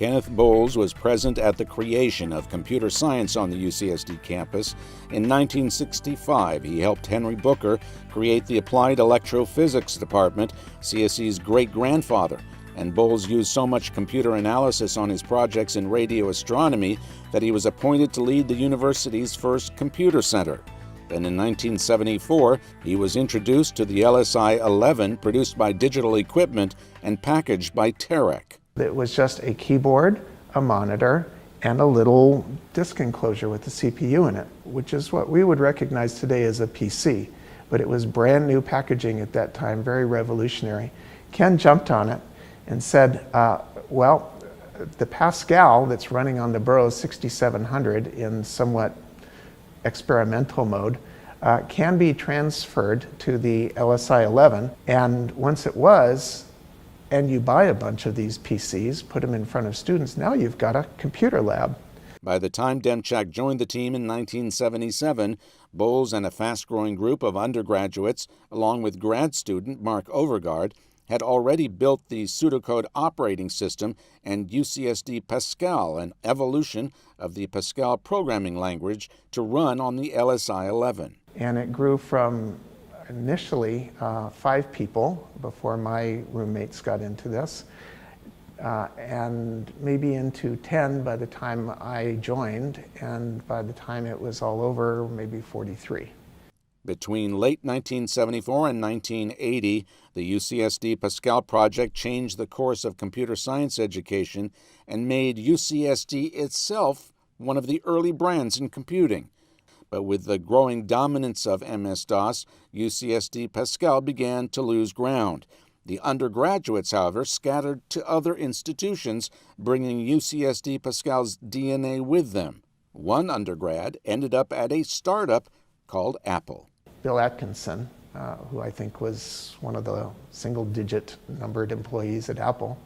Kenneth Bowles was present at the creation of computer science on the UCSD campus. In 1965, he helped Henry Booker create the Applied Electrophysics Department, CSE's great-grandfather, and Bowles used so much computer analysis on his projects in radio astronomy that he was appointed to lead the university's first computer center. Then in 1974, he was introduced to the LSI-11 produced by Digital Equipment and packaged by Terek. It was just a keyboard, a monitor, and a little disk enclosure with the CPU in it, which is what we would recognize today as a PC. But it was brand new packaging at that time, very revolutionary. Ken jumped on it and said, well, the Pascal that's running on the Burroughs 6700 in somewhat experimental mode can be transferred to the LSI-11, and once it was, and you buy a bunch of these PCs, put them in front of students, now you've got a computer lab. By the time Demchak joined the team in 1977, Bowles and a fast-growing group of undergraduates, along with grad student Mark Overgaard, had already built the pseudocode operating system and UCSD Pascal, an evolution of the Pascal programming language, to run on the LSI-11. And it grew from initially 5 people before my roommates got into this, and maybe into 10 by the time I joined, and by the time it was all over, maybe 43. Between late 1974 and 1980, the UCSD Pascal project changed the course of computer science education and made UCSD itself one of the early brands in computing. But with the growing dominance of MS-DOS, UCSD Pascal began to lose ground. The undergraduates, however, scattered to other institutions, bringing UCSD Pascal's DNA with them. One undergrad ended up at a startup called Apple. Bill Atkinson, who I think was one of the single-digit numbered employees at Apple,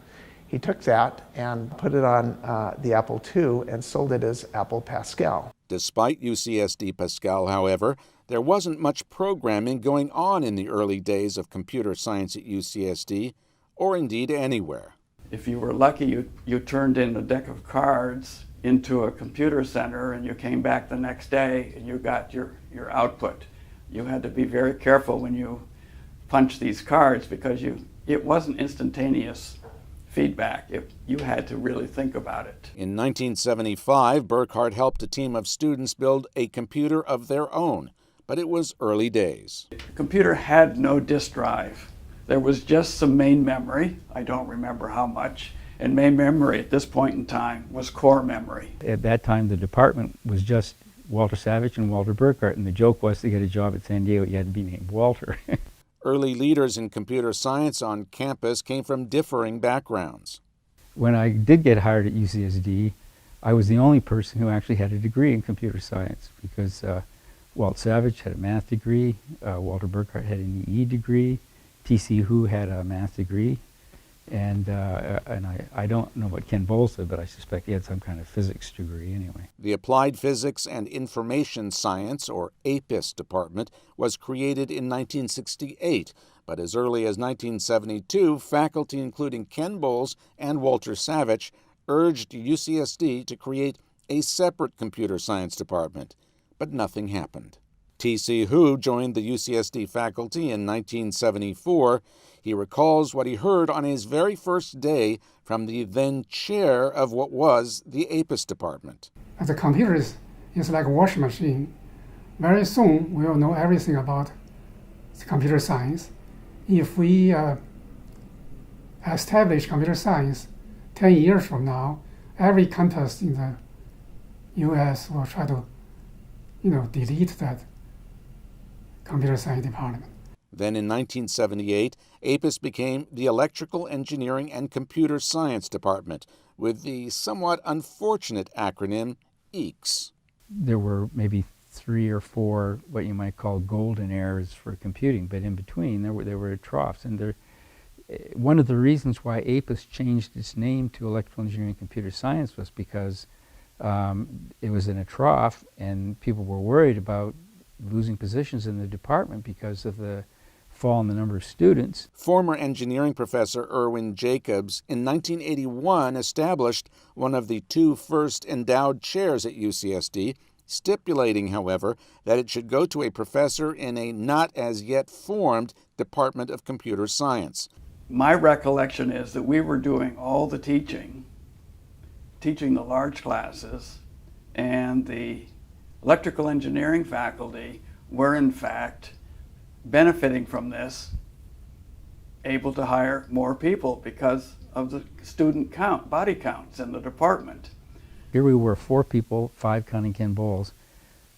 he took that and put it on the Apple II and sold it as Apple Pascal. Despite UCSD Pascal, however, there wasn't much programming going on in the early days of computer science at UCSD, or indeed anywhere. If you were lucky, you turned in a deck of cards into a computer center and you came back the next day and you got your output. You had to be very careful when you punched these cards because it wasn't instantaneous feedback. You had to really think about it. In 1975, Burkhardt helped a team of students build a computer of their own, but it was early days. The computer had no disk drive. There was just some main memory, I don't remember how much, and main memory at this point in time was core memory. At that time, the department was just Walter Savage and Walter Burkhardt, and the joke was to get a job at San Diego, you had to be named Walter. Early leaders in computer science on campus came from differing backgrounds. When I did get hired at UCSD, I was the only person who actually had a degree in computer science because Walt Savage had a math degree, Walter Burkhardt had an EE degree, T.C. Hu had a math degree, and I don't know what Ken Bowles did, but I suspect he had some kind of physics degree anyway. The Applied Physics and Information Science, or APIS department, was created in 1968, but as early as 1972, faculty including Ken Bowles and Walter Savage urged UCSD to create a separate computer science department, but nothing happened. T.C. Hu joined the UCSD faculty in 1974. He recalls what he heard on his very first day from the then chair of what was the APIS department. The computer is like a washing machine. Very soon we will know everything about computer science. If we establish computer science 10 years from now, every campus in the U.S. will try to delete that computer science department. Then in 1978, APIS became the Electrical Engineering and Computer Science Department, with the somewhat unfortunate acronym EECS. There were maybe 3 or 4 what you might call golden eras for computing, but in between there were troughs. And one of the reasons why APIS changed its name to Electrical Engineering and Computer Science was because it was in a trough and people were worried about losing positions in the department because of the fall in the number of students. Former engineering professor Irwin Jacobs in 1981 established one of the two first endowed chairs at UCSD, stipulating, however, that it should go to a professor in a not as yet formed Department of Computer Science. My recollection is that we were doing all the teaching the large classes, and the electrical engineering faculty were in fact benefiting from this, able to hire more people because of the student count, body counts in the department. Here we were, 4 people, 5 counting Ken Bowles.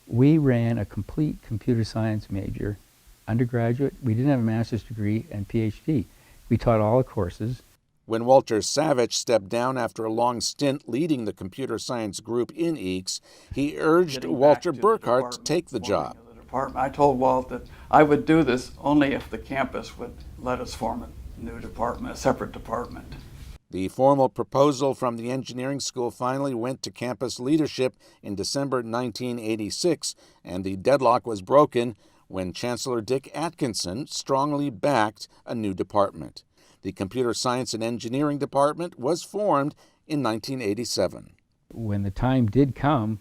We ran a complete computer science major, undergraduate. We didn't have a master's degree and PhD. We taught all the courses. When Walter Savage stepped down after a long stint leading the computer science group in EECS, he urged Walter Burkhart to take the job. I told Walt that I would do this only if the campus would let us form a new department, a separate department. The formal proposal from the engineering school finally went to campus leadership in December 1986, and the deadlock was broken when Chancellor Dick Atkinson strongly backed a new department. The Computer Science and Engineering Department was formed in 1987. When the time did come,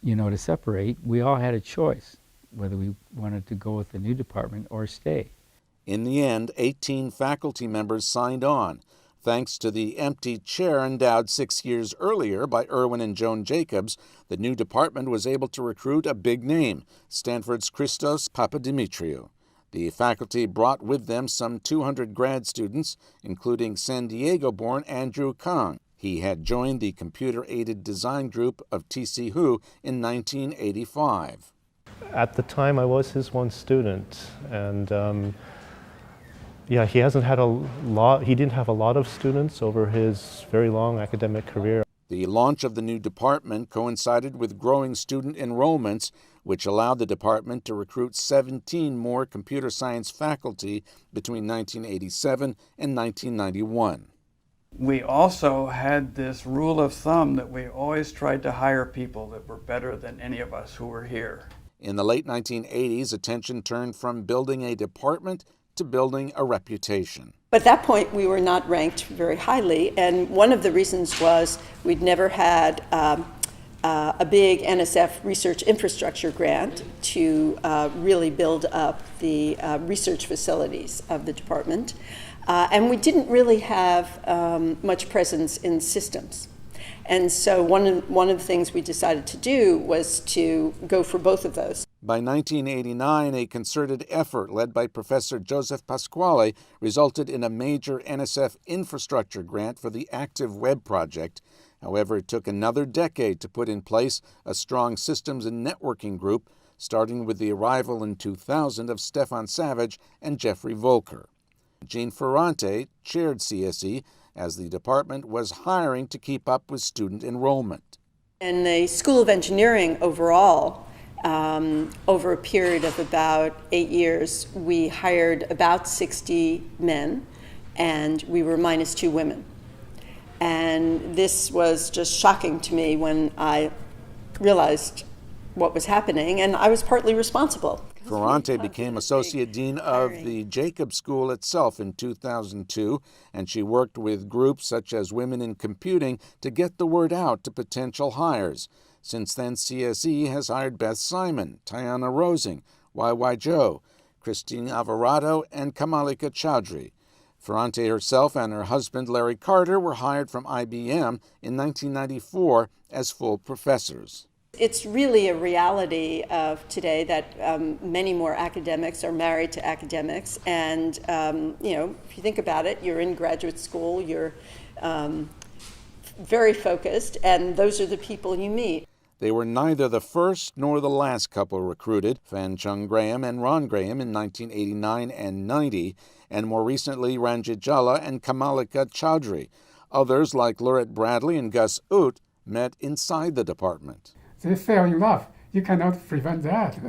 to separate, we all had a choice whether we wanted to go with the new department or stay. In the end, 18 faculty members signed on. Thanks to the empty chair endowed 6 years earlier by Irwin and Joan Jacobs, the new department was able to recruit a big name, Stanford's Christos Papadimitriou. The faculty brought with them some 200 grad students, including San Diego-born Andrew Kang. He had joined the computer-aided design group of TC Hu in 1985. At the time, I was his one student, and he hasn't had he didn't have a lot of students over his very long academic career. The launch of the new department coincided with growing student enrollments, which allowed the department to recruit 17 more computer science faculty between 1987 and 1991. We also had this rule of thumb that we always tried to hire people that were better than any of us who were here. In the late 1980s, attention turned from building a department to building a reputation. But at that point, we were not ranked very highly, and one of the reasons was we'd never had a big NSF research infrastructure grant to really build up the research facilities of the department, and we didn't really have much presence in systems. And so one of the things we decided to do was to go for both of those. By 1989, a concerted effort led by Professor Joseph Pasquale resulted in a major NSF infrastructure grant for the Active Web project. However, it took another decade to put in place a strong systems and networking group, starting with the arrival in 2000 of Stefan Savage and Jeffrey Volker. Jean Ferrante chaired CSE as the department was hiring to keep up with student enrollment. In the School of Engineering overall, over a period of about 8 years, we hired about 60 men, and we were minus 2 women. And this was just shocking to me when I realized what was happening, and I was partly responsible. Ferrante became Associate Dean of the Jacobs School itself in 2002, and she worked with groups such as Women in Computing to get the word out to potential hires. Since then, CSE has hired Beth Simon, Tiana Rosing, YY Joe, Christine Alvarado, and Kamalika Chowdhury. Ferrante herself and her husband, Larry Carter, were hired from IBM in 1994 as full professors. It's really a reality of today that many more academics are married to academics, and if you think about it, you're in graduate school, you're very focused, and those are the people you meet. They were neither the first nor the last couple recruited, Fan Chung Graham and Ron Graham in 1989 and 90, and more recently Ranjit Jalla and Kamalika Chowdhury. Others, like Lurit Bradley and Gus Oot, met inside the department. They fell in love. You cannot prevent that.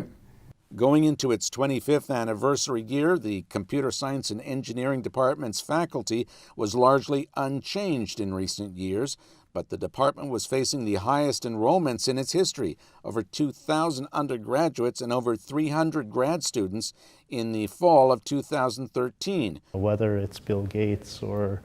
Going into its 25th anniversary year, the Computer Science and Engineering Department's faculty was largely unchanged in recent years, but the department was facing the highest enrollments in its history, over 2,000 undergraduates and over 300 grad students in the fall of 2013. Whether it's Bill Gates or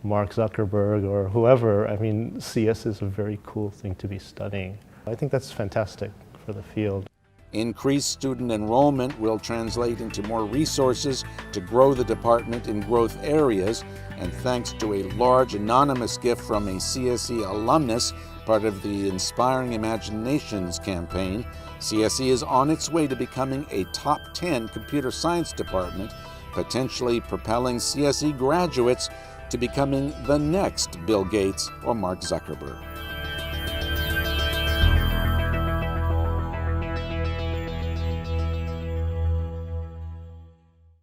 Mark Zuckerberg or whoever, I mean, CS is a very cool thing to be studying. I think that's fantastic for the field. Increased student enrollment will translate into more resources to grow the department in growth areas, and thanks to a large anonymous gift from a CSE alumnus, part of the Inspiring Imaginations campaign, CSE is on its way to becoming a top 10 computer science department, potentially propelling CSE graduates to becoming the next Bill Gates or Mark Zuckerberg.